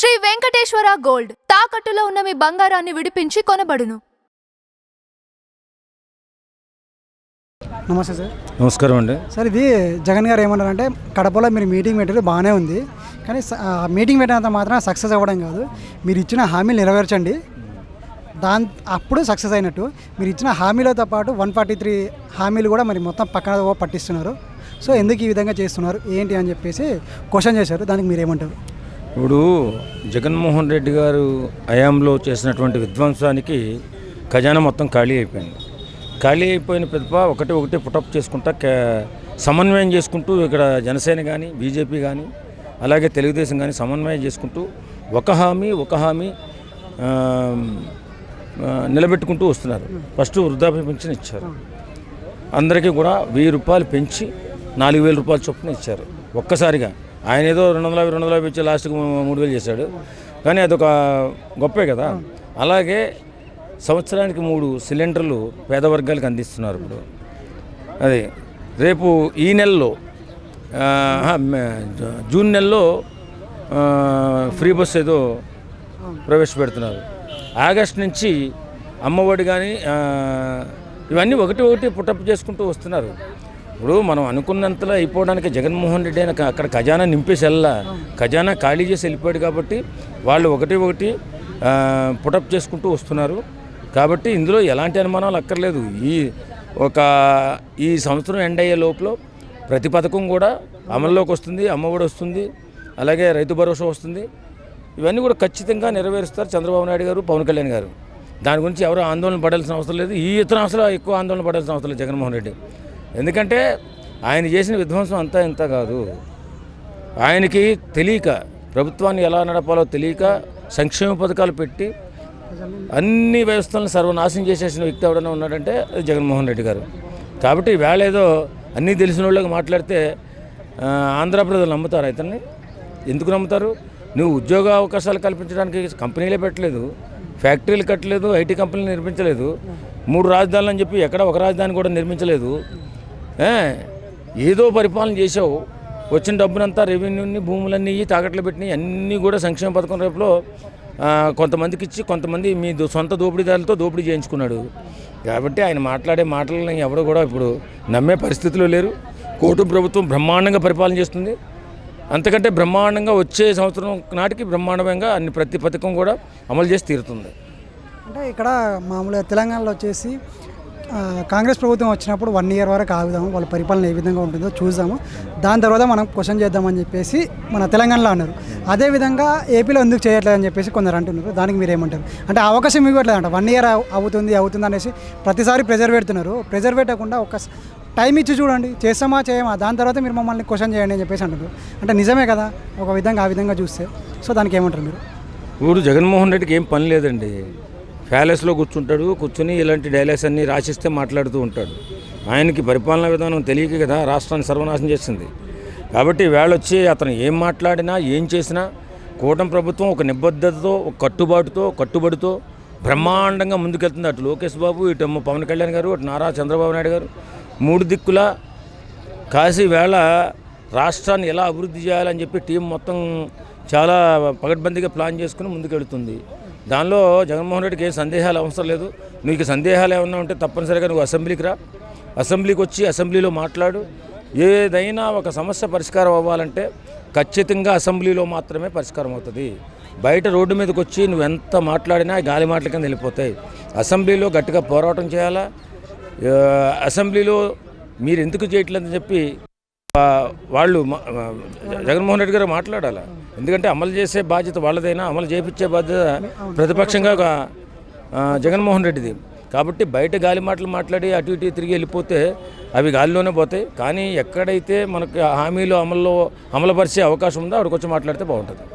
Shri Venkateswara gold తాకట్టులో ఉన్న మీ బంగారాన్ని విడిపించి కొనబడును. నమస్తే సార్. నమస్కారం అండి. సార్, ఇది జగన్ గారు ఏమన్నారంటే కడపలో మీరు మీటింగ్ పెట్టారు, బాగానే ఉంది, కానీ మీటింగ్ పెట్టినంత మాత్రం సక్సెస్ అవ్వడం కాదు, మీరు ఇచ్చిన హామీలు నెరవేర్చండి, అప్పుడు సక్సెస్ అయినట్టు. మీరు ఇచ్చిన హామీలతో పాటు 143 హామీలు కూడా మరి మొత్తం పక్కన పట్టిస్తున్నారు. సో ఎందుకు ఈ విధంగా చేస్తున్నారు ఏంటి అని చెప్పేసి క్వశ్చన్ చేశారు. దానికి మీరేమంటారు? ఇప్పుడు జగన్మోహన్ రెడ్డి గారు హయాంలో చేసినటువంటి విధ్వంసానికి ఖజానా మొత్తం ఖాళీ అయిపోయింది. ఖాళీ అయిపోయిన పెద్ద ఒకటి పుటప్ చేసుకుంటా సమన్వయం చేసుకుంటూ ఇక్కడ జనసేన కానీ బీజేపీ కానీ అలాగే తెలుగుదేశం కానీ సమన్వయం చేసుకుంటూ ఒక హామీ నిలబెట్టుకుంటూ వస్తున్నారు. ఫస్ట్ వృద్ధాప్య పెన్షన్ ఇచ్చారు, అందరికీ కూడా 1000 రూపాయలు పెంచి 4000 రూపాయల చొప్పున ఇచ్చారు ఒక్కసారిగా. ఆయన ఏదో 250 ఇచ్చి లాస్ట్కి 3000 చేశాడు, కానీ అదొక గొప్పే కదా. అలాగే సంవత్సరానికి 3 సిలిండర్లు పేద వర్గాలకు అందిస్తున్నారు. ఇప్పుడు అది రేపు ఈ నెలలో జూన్ నెలలో ఫ్రీ బస్ ఏదో ప్రవేశపెడుతున్నారు. ఆగస్ట్ నుంచి అమ్మఒడి కానీ ఇవన్నీ ఒకటి పుటప్ చేసుకుంటూ వస్తున్నారు. ఇప్పుడు మనం అనుకున్నంతలో అయిపోవడానికి జగన్మోహన్ రెడ్డి అయినా అక్కడ ఖజానా నింపేసి ఖజానా ఖాళీ చేసి వెళ్ళిపోయాడు కాబట్టి వాళ్ళు ఒకటి పుటప్ చేసుకుంటూ వస్తున్నారు. కాబట్టి ఇందులో ఎలాంటి అనుమానాలు అక్కర్లేదు. ఈ సంవత్సరం ఎండ్ అయ్యే లోపల ప్రతి పథకం కూడా అమల్లోకి వస్తుంది, అమ్మఒడి వస్తుంది, అలాగే రైతు భరోసా వస్తుంది. ఇవన్నీ కూడా ఖచ్చితంగా నెరవేరుస్తారు చంద్రబాబు నాయుడు గారు, పవన్ కళ్యాణ్ గారు. దాని గురించి ఎవరు ఆందోళన పడాల్సిన అవసరం లేదు. ఈ ఇతర అసలు ఎక్కువ ఆందోళన పడాల్సిన అవసరం లేదు జగన్మోహన్ రెడ్డి. ఎందుకంటే ఆయన చేసిన విధ్వంసం అంతా ఇంత కాదు. ఆయనకి తెలియక, ప్రభుత్వాన్ని ఎలా నడపాలో తెలియక సంక్షేమ పథకాలు పెట్టి అన్ని వ్యవస్థలను సర్వనాశనం చేసేసిన వ్యక్తి ఎవడైనా ఉన్నాడంటే అది జగన్మోహన్ రెడ్డి గారు. కాబట్టి వేళ ఏదో అన్నీ తెలిసిన వాళ్ళకి మాట్లాడితే ఆంధ్ర ప్రజలు నమ్ముతారు. ఇతన్ని ఎందుకు నమ్ముతారు? నువ్వు ఉద్యోగ అవకాశాలు కల్పించడానికి కంపెనీలే పెట్టలేదు, ఫ్యాక్టరీలు కట్టలేదు, ఐటీ కంపెనీలు నిర్మించలేదు, 3 రాజధానులు అని చెప్పి ఎక్కడ ఒక రాజధాని కూడా నిర్మించలేదు. ఏదో పరిపాలన చేసావు, వచ్చిన డబ్బునంతా రెవెన్యూని భూములన్నీ తాకట్లు పెట్టినాయి, అన్నీ కూడా సంక్షేమ పథకం రేపులో కొంతమందికి ఇచ్చి కొంతమంది మీ సొంత దోపిడీదారులతో దోపిడీ చేయించుకున్నాడు. కాబట్టి ఆయన మాట్లాడే మాటలను ఎవరు కూడా ఇప్పుడు నమ్మే పరిస్థితిలో లేరు. కూటమి ప్రభుత్వం బ్రహ్మాండంగా పరిపాలన చేస్తుంది. అంతకంటే బ్రహ్మాండంగా వచ్చే సంవత్సరం నాటికి బ్రహ్మాండంగా ప్రతి పథకం కూడా అమలు చేసి తీరుతుంది. అంటే ఇక్కడ మామూలుగా తెలంగాణలో వచ్చేసి కాంగ్రెస్ ప్రభుత్వం వచ్చినప్పుడు 1 year వరకు ఆగుదాము, వాళ్ళ పరిపాలన ఏ విధంగా ఉంటుందో చూద్దాము, దాని తర్వాత మనం క్వశ్చన్ చేద్దామని చెప్పేసి మన తెలంగాణలో అన్నారు. అదేవిధంగా ఏపీలో ఎందుకు చేయట్లేదని చెప్పేసి కొందరు అంటున్నారు. దానికి మీరేమంటారు? అంటే అవకాశం ఇవ్వట్లేదంట, 1 year అవుతుంది అనేసి ప్రతిసారి ప్రెజర్ పెడుతున్నారు. ప్రెజర్ పెట్టకుండా ఒక టైం ఇచ్చి చూడండి, చేస్తామా చేయమా, దాని తర్వాత మీరు మమ్మల్ని క్వశ్చన్ చేయండి అని చెప్పేసి అంటున్నారు. అంటే నిజమే కదా ఒక విధంగా, ఆ విధంగా చూస్తే. సో దానికి ఏమంటారు మీరు? ఇప్పుడు జగన్మోహన్ రెడ్డికి ఏం పని లేదండి. ప్యాలెస్లో కూర్చుని ఇలాంటి డైలాగ్స్ అన్నీ రాసిస్తే మాట్లాడుతూ ఉంటాడు. ఆయనకి పరిపాలనా విధానం తెలియక కదా రాష్ట్రాన్ని సర్వనాశనం చేసింది. కాబట్టి వేళొచ్చి అతను ఏం మాట్లాడినా ఏం చేసినా కూటమి ప్రభుత్వం ఒక నిబద్ధతతో, ఒక కట్టుబడితో బ్రహ్మాండంగా ముందుకెళ్తుంది. అటు లోకేష్ బాబు, ఇటు పవన్ కళ్యాణ్ గారు, అటు నారా చంద్రబాబు నాయుడు గారు 3 దిక్కులా కాసి వేళ రాష్ట్రాన్ని ఎలా అభివృద్ధి చేయాలని చెప్పి టీం మొత్తం చాలా పకడ్బందీగా ప్లాన్ చేసుకుని ముందుకెళ్తుంది. దానిలో జగన్మోహన్ రెడ్డికి ఏ సందేహాలు అవసరం లేదు. నీకు సందేహాలు ఏమన్నా ఉంటే తప్పనిసరిగా నువ్వు అసెంబ్లీకి రా, అసెంబ్లీకి వచ్చి అసెంబ్లీలో మాట్లాడు. ఏదైనా ఒక సమస్య పరిష్కారం అవ్వాలంటే ఖచ్చితంగా అసెంబ్లీలో మాత్రమే పరిష్కారం అవుతుంది. బయట రోడ్డు మీదకి వచ్చి నువ్వు ఎంత మాట్లాడినా గాలి మాటల కింద వెళ్ళిపోతాయి. అసెంబ్లీలో గట్టిగా పోరాటం చేయాలా. అసెంబ్లీలో మీరు ఎందుకు చేయట్లేదని చెప్పి వాళ్ళు జగన్మోహన్ రెడ్డి గారు మాట్లాడాలి. ఎందుకంటే అమలు చేసే బాధ్యత వాళ్ళదైనా అమలు చేయించే బాధ్యత ప్రతిపక్షంగా జగన్మోహన్ రెడ్డిది. కాబట్టి బయట గాలి మాటలు మాట్లాడి అటు ఇటు తిరిగి వెళ్ళిపోతే అవి గాలిలోనే పోతాయి. కానీ ఎక్కడైతే మనకు హామీలు అమలుపరిచే అవకాశం ఉందో అక్కడికి వచ్చి మాట్లాడితే బాగుంటుంది.